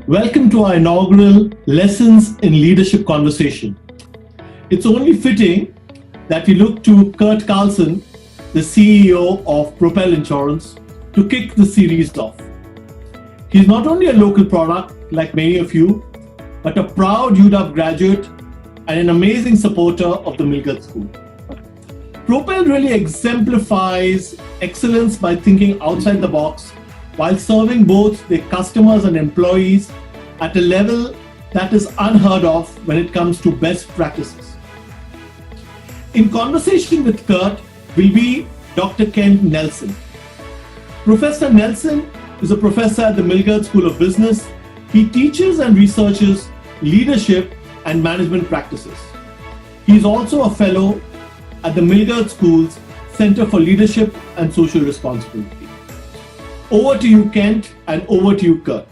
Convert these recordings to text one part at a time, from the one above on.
Welcome to our inaugural Lessons in Leadership conversation. It's only fitting that we look to Kurt Carlson, the CEO of Propel Insurance, to kick the series off. He's not only a local product like many of you, but a proud UW graduate and an amazing supporter of the Milgard School. Propel really exemplifies excellence by thinking outside the box while serving both their customers and employees at a level that is unheard of when it comes to best practices. In conversation with Kurt will be Dr. Kent Nelson. Professor Nelson is a professor at the Milgard School of Business. He teaches and researches leadership and management practices. He is also a fellow at the Milgard School's Center for Leadership and Social Responsibility. Over to you, Kent, and over to you, Kurt.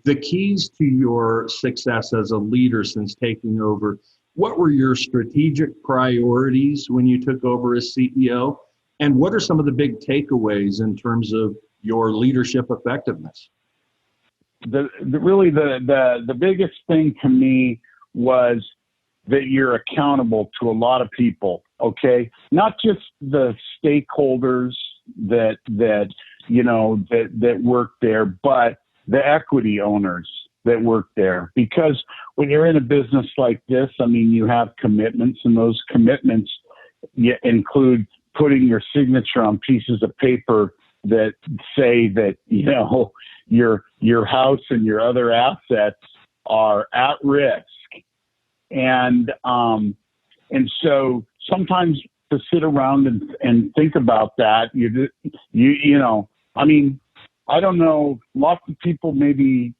The keys to your success as a leader since taking over, what were your strategic priorities when you took over as CEO? And what are some of the big takeaways in terms of your leadership effectiveness? The biggest thing to me was that you're accountable to a lot of people, okay? Not just the stakeholders that work there, but the equity owners that work there. Because when you're in a business like this, I mean, you have commitments, and those commitments include putting your signature on pieces of paper that say that, your house and your other assets are at risk. And so sometimes to sit around and think about that, I don't know, lots of people maybe,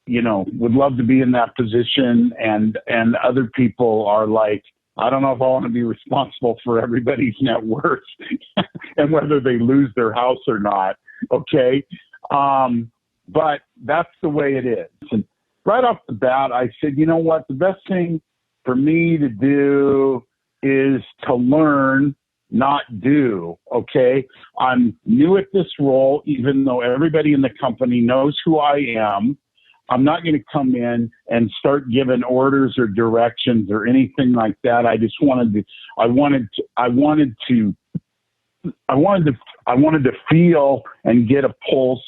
would love to be in that position, and other people are like, I don't know if I want to be responsible for everybody's net worth and whether they lose their house or not. Okay. But that's the way it is. And right off the bat, I said, you know what? The best thing for me to do is to learn, not do. Okay. I'm new at this role, even though everybody in the company knows who I am. I'm not going to come in and start giving orders or directions or anything like that. I just wanted to feel and get a pulse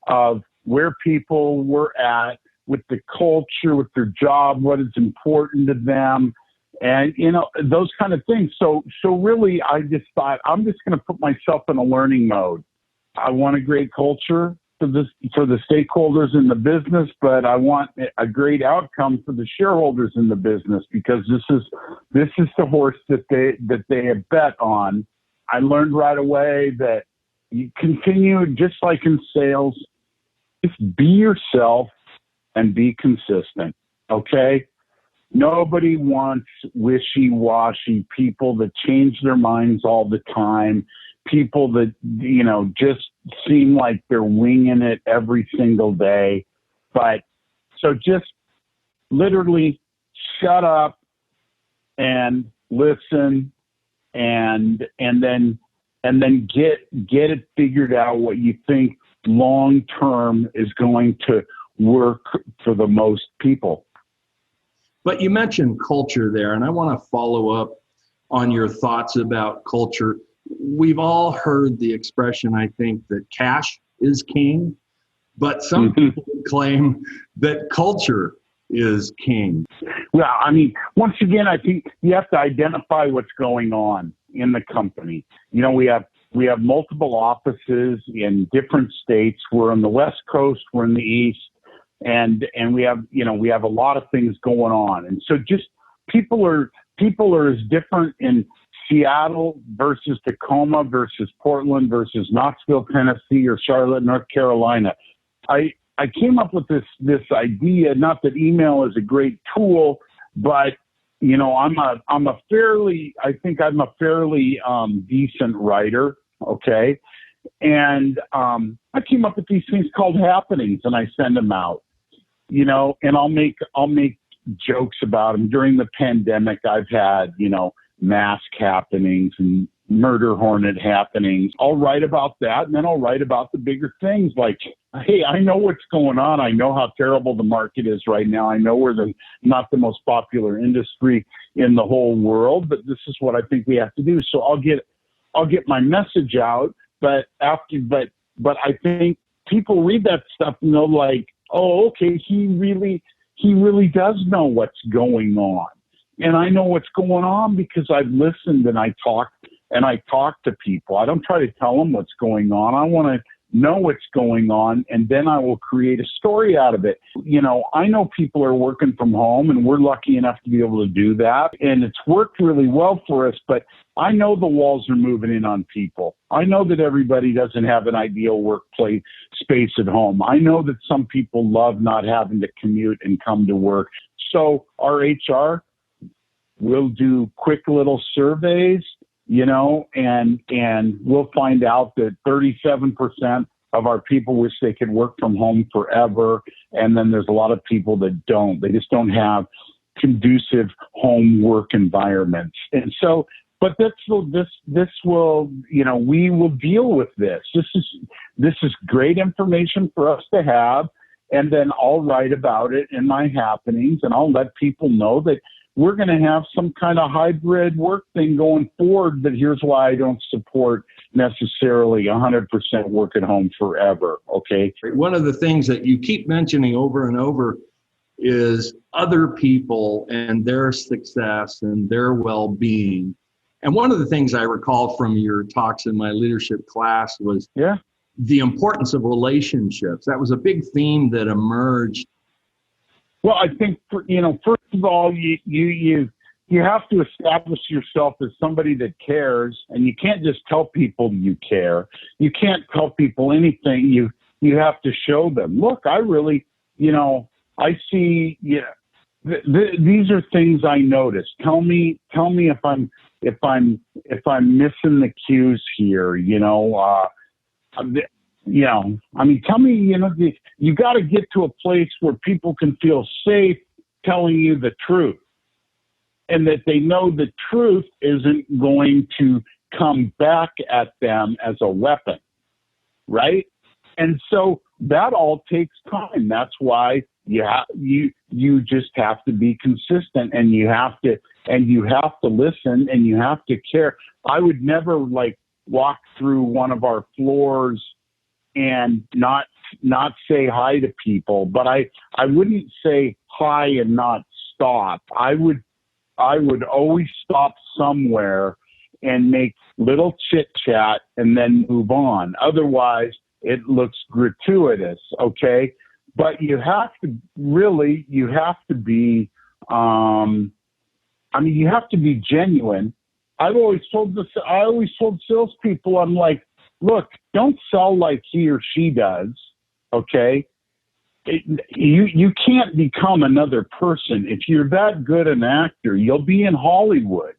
of where people were at with the culture, with their job, what is important to them, and those kind of things. So really, I just thought I'm just going to put myself in a learning mode. I want a great culture for the stakeholders in the business, but I want a great outcome for the shareholders in the business, because this is the horse that they have bet on. I learned right away that you continue, just like in sales, just be yourself and be consistent. Okay. Nobody wants wishy-washy people that change their minds all the time. People that, just seem like they're winging it every single day. But so just literally shut up and listen and then get it figured out what you think long term is going to work for the most people. But you mentioned culture there, and I want to follow up on your thoughts about culture. We've all heard the expression, I think, that cash is king, but some people claim that culture is king. Well, I mean, once again, I think you have to identify what's going on in the company. We have multiple offices in different states. We're on the West Coast, we're in the East, and we have a lot of things going on. And so just people are as different in Seattle versus Tacoma versus Portland versus Knoxville, Tennessee, or Charlotte, North Carolina. I came up with this idea, not that email is a great tool, but I'm a fairly decent writer. Okay. And I came up with these things called happenings, and I send them out, and I'll make jokes about them. During the pandemic, I've had, mask happenings, and murder hornet happenings. I'll write about that, and then I'll write about the bigger things like, hey, I know what's going on. I know how terrible the market is right now. I know we're not the most popular industry in the whole world, but this is what I think we have to do. So I'll get my message out, but I think people read that stuff and they're like, oh, okay, he really does know what's going on. And I know what's going on because I've listened and I talk to people. I don't try to tell them what's going on. I want to know what's going on, and then I will create a story out of it. You know, I know people are working from home, and we're lucky enough to be able to do that, and it's worked really well for us, but I know the walls are moving in on people. I know that everybody doesn't have an ideal workplace space at home. I know that some people love not having to commute and come to work. So our HR will do quick little surveys, you know, and we'll find out that 37% of our people wish they could work from home forever. And then there's a lot of people that don't. They just don't have conducive home work environments. And so, but this will, you know, we will deal with this. This is great information for us to have. And then I'll write about it in my happenings, and I'll let people know that we're going to have some kind of hybrid work thing going forward, but here's why I don't support necessarily 100% work at home forever, okay? One of the things that you keep mentioning over and over is other people and their success and their well-being. And one of the things I recall from your talks in my leadership class was the importance of relationships. That was a big theme that emerged. Well, I think, first of all, you have to establish yourself as somebody that cares, and you can't just tell people you care. You can't tell people anything. You have to show them, look, I really, I see, these are things I notice. Tell me if I'm missing the cues here, tell me, you got to get to a place where people can feel safe telling you the truth, and that they know the truth isn't going to come back at them as a weapon, right? And so that all takes time. That's why you just have to be consistent, and you have to listen, and you have to care. I would never walk through one of our floors and not say hi to people, but I wouldn't say hi and not stop. I would always stop somewhere and make little chit chat and then move on. Otherwise, it looks gratuitous, okay? But you have to be, you have to be genuine. I always told salespeople, I'm like, look, don't sell like he or she does, okay? You can't become another person. If you're that good an actor, you'll be in Hollywood.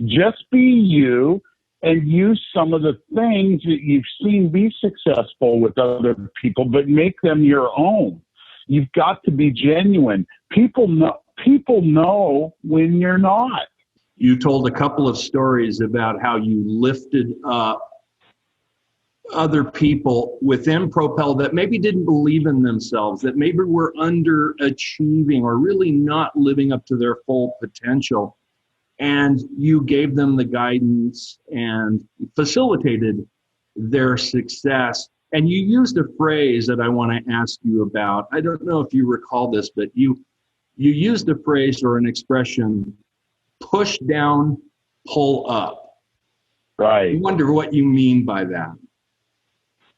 Just be you and use some of the things that you've seen be successful with other people, but make them your own. You've got to be genuine. People know when you're not. You told a couple of stories about how you lifted up other people within Propel that maybe didn't believe in themselves, that maybe were underachieving or really not living up to their full potential. And you gave them the guidance and facilitated their success. And you used a phrase that I want to ask you about. I don't know if you recall this, but you used a phrase or an expression, push down, pull up. Right. I wonder what you mean by that.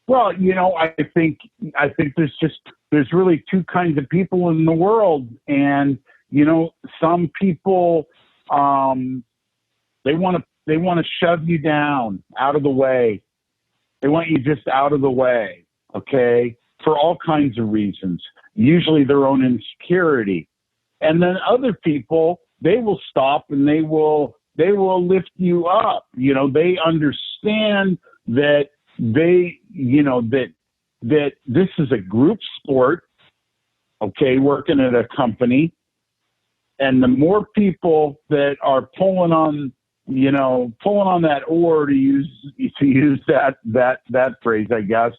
Well, I think there's really two kinds of people in the world, and some people they want to shove you down, out of the way. They want you just out of the way, okay, for all kinds of reasons. Usually their own insecurity, and then other people, they will stop and they will lift you up. They understand that that this is a group sport, okay, working at a company. And the more people that are pulling on pulling on that oar, to use that phrase, I guess,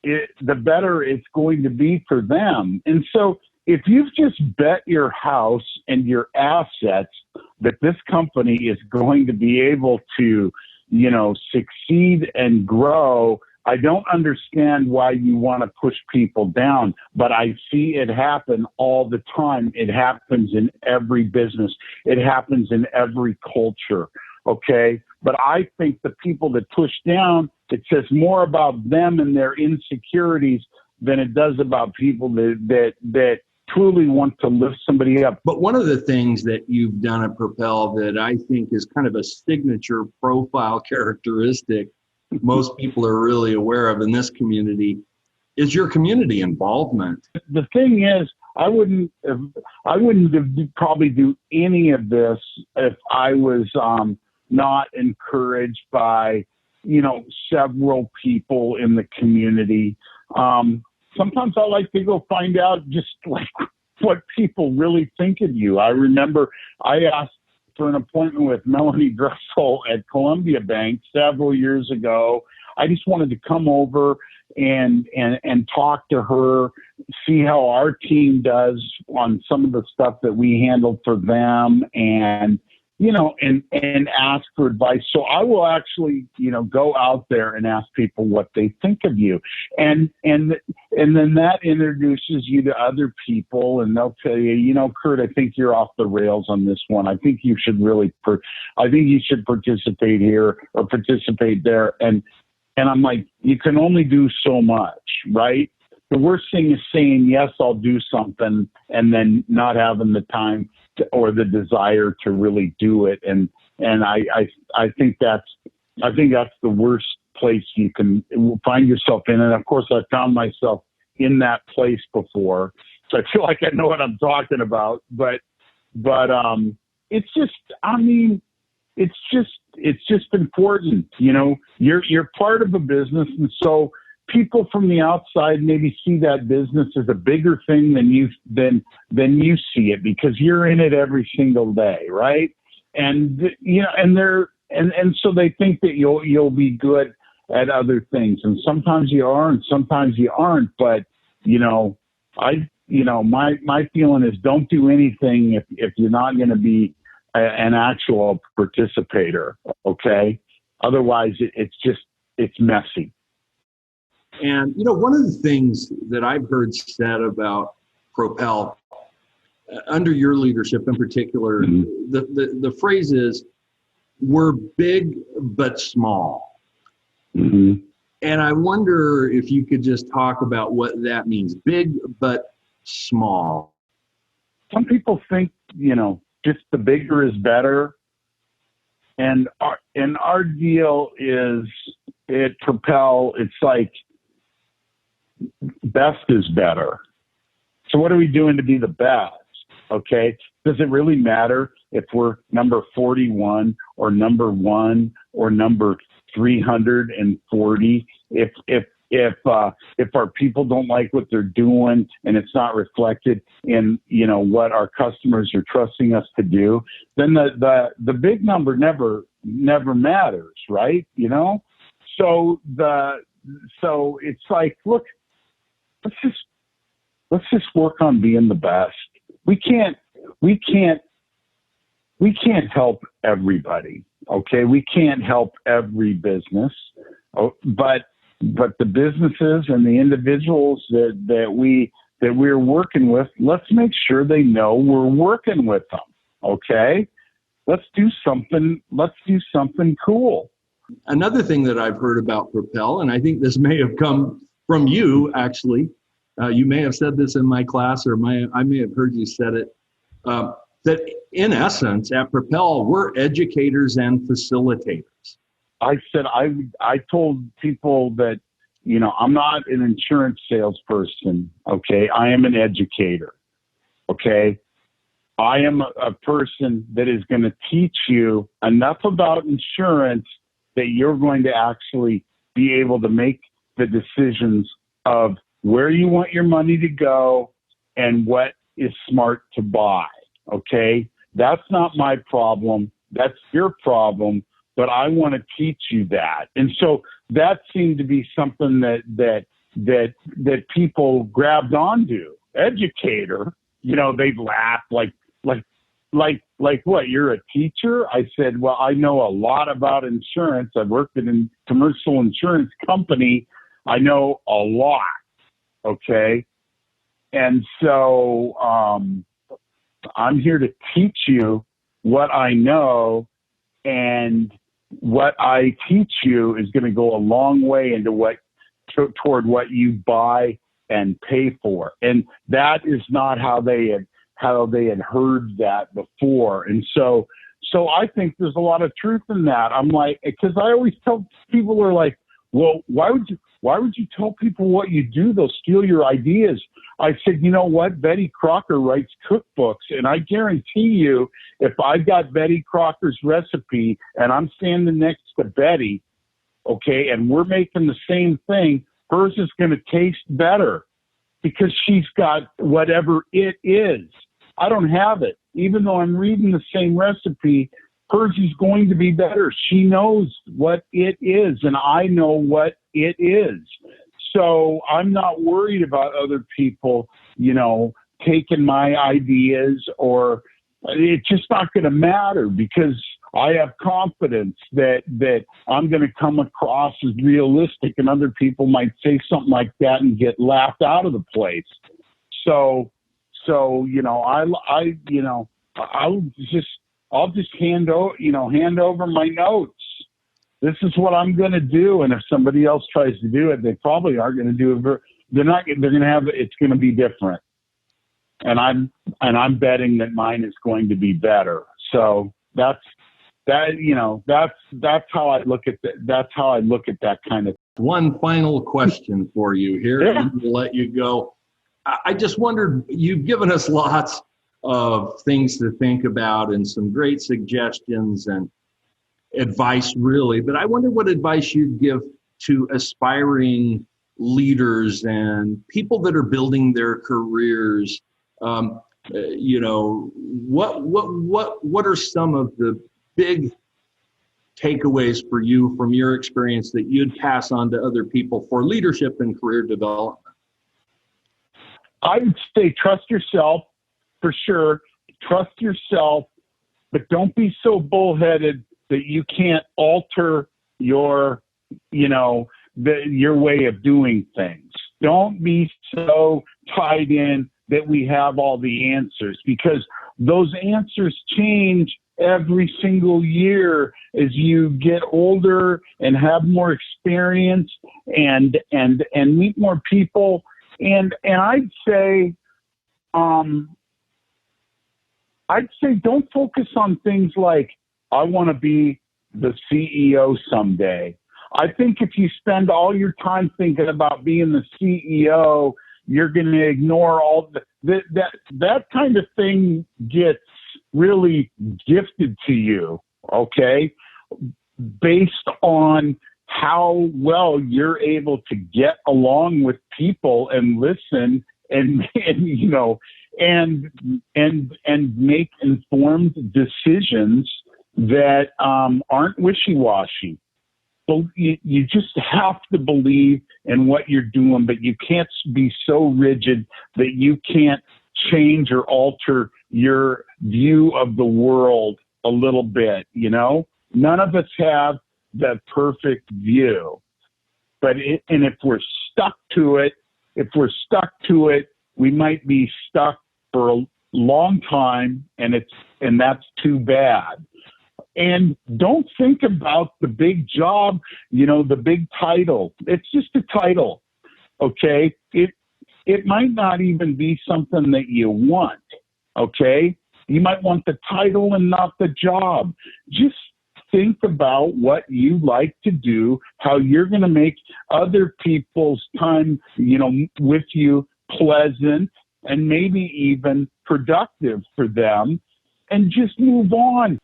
the better it's going to be for them. And so if you've just bet your house and your assets that this company is going to be able to, succeed and grow, I don't understand why you want to push people down, but I see it happen all the time. It happens in every business. It happens in every culture. Okay. But I think the people that push down, it says more about them and their insecurities than it does about people that truly want to lift somebody up. But one of the things that you've done at Propel that I think is kind of a signature profile characteristic most people are really aware of in this community is your community involvement. The thing is, I wouldn't probably do any of this if I was not encouraged by, several people in the community. Sometimes I like to go find out just like what people really think of you. I remember I asked for an appointment with Melanie Dressel at Columbia Bank several years ago. I just wanted to come over and talk to her, see how our team does on some of the stuff that we handled for them, and ask for advice. So I will actually, go out there and ask people what they think of you. And then that introduces you to other people, and they'll tell you, Kurt, I think you're off the rails on this one. I think you should participate here or participate there. And I'm like, you can only do so much, right? The worst thing is saying, yes, I'll do something, and then not having the time or the desire to really do it. And I think that's the worst place you can find yourself in. And of course, I found myself in that place before, so I feel like I know what I'm talking about. But it's just, it's just important. You're part of a business, and so people from the outside maybe see that business as a bigger thing than you see it, because you're in it every single day, right? And and so they think that you'll be good at other things, and sometimes you are, and sometimes you aren't. But my feeling is, don't do anything if you're not going to be an actual participator. Okay, otherwise it's messy. And, one of the things that I've heard said about Propel, under your leadership in particular, mm-hmm. the phrase is, we're big but small. Mm-hmm. And I wonder if you could just talk about what that means, big but small. Some people think, just the bigger is better. And our deal is, at Propel, it's like, best is better. So what are we doing to be the best? Okay. Does it really matter if we're number 41 or number 1 or number 340? If our people don't like what they're doing and it's not reflected in, what our customers are trusting us to do, then the big number never matters, right? So it's like, look, let's just work on being the best. We can't help everybody. Okay. We can't help every business, but the businesses and the individuals that we're working with, let's make sure they know we're working with them. Okay. Let's do something cool. Another thing that I've heard about Propel, and I think this may have come from you, actually, you may have said this in my class, or I may have heard you said it, that in essence, at Propel, we're educators and facilitators. I said, I told people that, I'm not an insurance salesperson. Okay. I am an educator. Okay. I am a person that is going to teach you enough about insurance that you're going to actually be able to make the decisions of where you want your money to go and what is smart to buy. Okay. That's not my problem. That's your problem, but I want to teach you that. And so that seemed to be something that people grabbed onto. Educator, they'd laugh like what, you're a teacher? I said, well, I know a lot about insurance. I've worked in a commercial insurance company. I know a lot. Okay. And so, I'm here to teach you what I know, and what I teach you is going to go a long way into toward what you buy and pay for. And that is not how they had heard that before. And so I think there's a lot of truth in that. I'm like, because I always tell people, are like, well, why would you tell people what you do? They'll steal your ideas. I said, you know what? Betty Crocker writes cookbooks, and I guarantee you, if I've got Betty Crocker's recipe and I'm standing next to Betty, okay, and we're making the same thing, hers is going to taste better because she's got whatever it is. I don't have it. Even though I'm reading the same recipe, hers is going to be better. She knows what it is, and I know what it is. So I'm not worried about other people, taking my ideas, or it's just not going to matter, because I have confidence that I'm going to come across as realistic, and other people might say something like that and get laughed out of the place. So I'll just hand over my notes. This is what I'm going to do. And if somebody else tries to do it, they probably aren't going to do it. They're going to have, it's going to be different. And I'm betting that mine is going to be better. So that's how I look at that. That's how I look at that kind of. One final question for you here, Yeah. and we'll let you go. I just wondered, you've given us lots of things to think about and some great suggestions and advice, really, but I wonder what advice you'd give to aspiring leaders and people that are building their careers. What are some of the big takeaways for you from your experience that you'd pass on to other people for leadership and career development? I would say trust yourself, for sure. Trust yourself, but don't be so bullheaded that you can't alter your way of doing things. Don't be so tied in that we have all the answers, because those answers change every single year as you get older and have more experience and meet more people. And I'd say don't focus on things like, I want to be the CEO someday. I think if you spend all your time thinking about being the CEO, you're going to ignore all that kind of thing gets really gifted to you, okay, based on how well you're able to get along with people and listen and make informed decisions that aren't wishy-washy. So you just have to believe in what you're doing, but you can't be so rigid that you can't change or alter your view of the world a little bit. None of us have the perfect view, but if we're stuck to it, we might be stuck for a long time, and that's too bad. And don't think about the big job, the big title. It's just a title, okay? It might not even be something that you want, okay? You might want the title and not the job. Just think about what you like to do, how you're going to make other people's time, with you pleasant and maybe even productive for them, and just move on.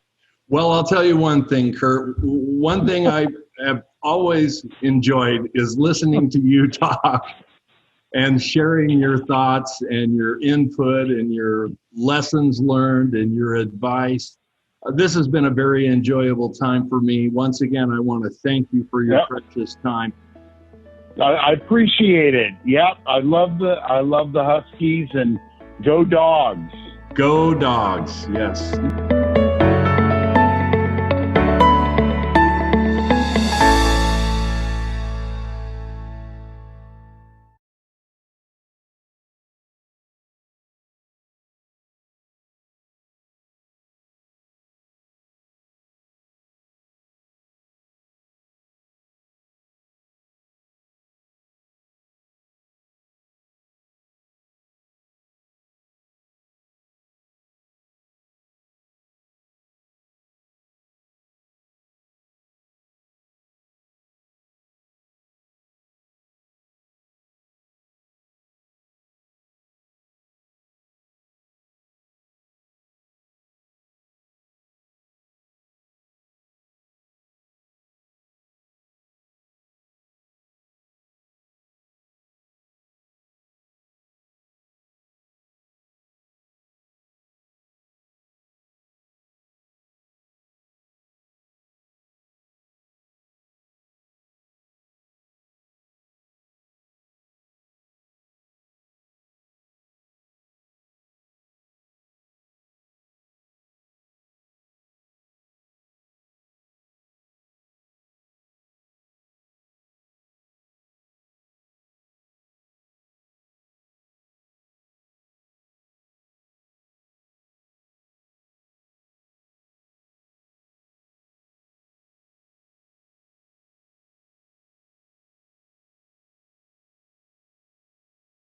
Well, I'll tell you one thing, Kurt. One thing I have always enjoyed is listening to you talk and sharing your thoughts and your input and your lessons learned and your advice. This has been a very enjoyable time for me. Once again, I want to thank you for your Yep. precious time. I appreciate it. Yep, I love the Huskies, and go Dogs. Go Dogs. Yes.